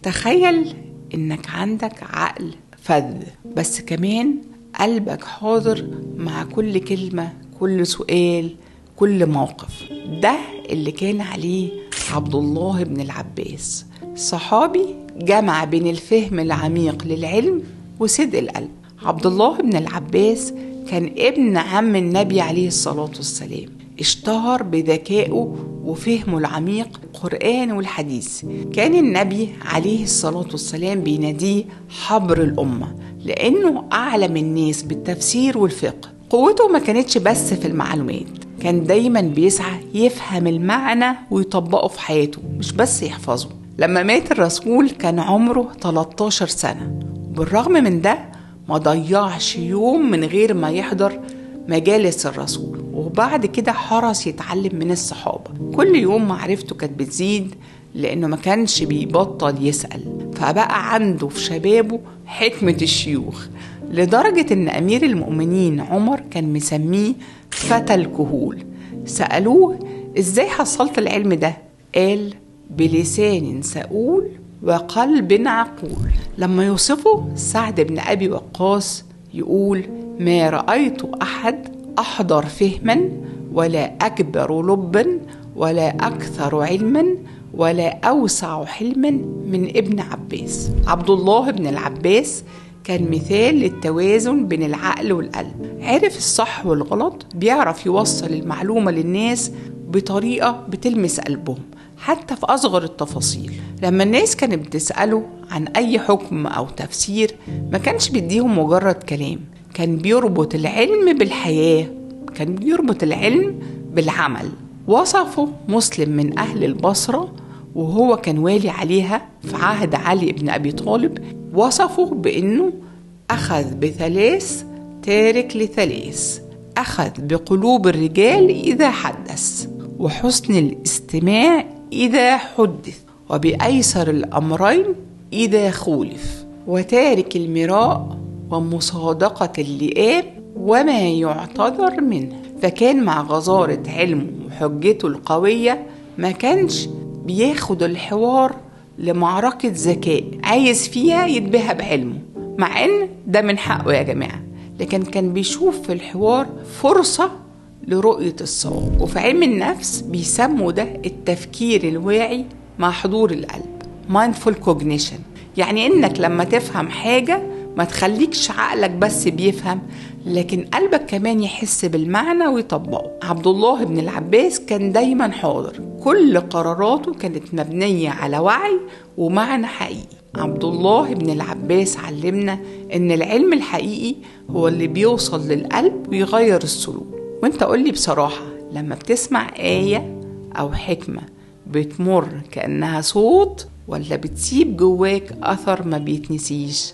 تخيل إنك عندك عقل فذ، بس كمان قلبك حاضر مع كل كلمة، كل سؤال، كل موقف. ده اللي كان عليه عبد الله بن العباس، صحابي جمع بين الفهم العميق للعلم وصدق القلب. عبد الله بن العباس كان ابن عم النبي عليه الصلاة والسلام، اشتهر بذكائه وفهمه العميق القرآن والحديث. كان النبي عليه الصلاة والسلام بيناديه حبر الأمة، لأنه أعلم الناس بالتفسير والفقه. قوته ما كانتش بس في المعلومات، كان دايما بيسعى يفهم المعنى ويطبقه في حياته، مش بس يحفظه. لما مات الرسول كان عمره 13 سنة، وبالرغم من ده ما ضيعش يوم من غير ما يحضر مجالس الرسول، وبعد كده حرص يتعلم من الصحابة. كل يوم معرفته كانت بتزيد، لأنه ما كانش بيبطل يسأل، فبقى عنده في شبابه حكمة الشيوخ، لدرجة إن أمير المؤمنين عمر كان مسميه فتى الكهول. سألوه إزاي حصلت العلم ده؟ قال بلسان سؤول وقلب عقول. لما يوصفه سعد بن أبي وقاص يقول ما رأيت أحد أحضر فهما ولا أكبر لبا ولا أكثر علما ولا أوسع حلما من ابن عباس. عبد الله بن العباس كان مثال للتوازن بين العقل والقلب، عرف الصح والغلط، بيعرف يوصل المعلومة للناس بطريقة بتلمس قلبهم حتى في أصغر التفاصيل. لما الناس كانت بتسأله عن أي حكم أو تفسير ما كانش بيديهم مجرد كلام، كان بيربط العلم بالحياة، كان بيربط العلم بالعمل. وصفه مسلم من أهل البصرة، وهو كان والي عليها في عهد علي بن أبي طالب، وصفه بأنه أخذ بثلاث تارك لثلاث: أخذ بقلوب الرجال إذا حدث، وحسن الاستماع إذا حدث، وبأيسر الأمرين إذا خولف، وتارك المراء ومصادقة اللئام وما يعتذر منه. فكان مع غزارة علمه وحجته القوية ما كانش بياخد الحوار لمعركة ذكاء عايز فيها يتباهى بعلمه، مع ان ده من حقه يا جماعة، لكن كان بيشوف في الحوار فرصة لرؤية الصواب. وفي علم النفس بيسموا ده التفكير الواعي مع حضور القلب، mindful cognition. يعني انك لما تفهم حاجة ما تخليكش عقلك بس بيفهم، لكن قلبك كمان يحس بالمعنى ويطبقه. عبد الله بن العباس كان دايما حاضر، كل قراراته كانت مبنية على وعي ومعنى حقيقي. عبد الله بن العباس علمنا ان العلم الحقيقي هو اللي بيوصل للقلب ويغير السلوك. وانت قولي بصراحة، لما بتسمع آية أو حكمة بتمر كأنها صوت، ولا بتسيب جواك أثر ما بيتنسيش؟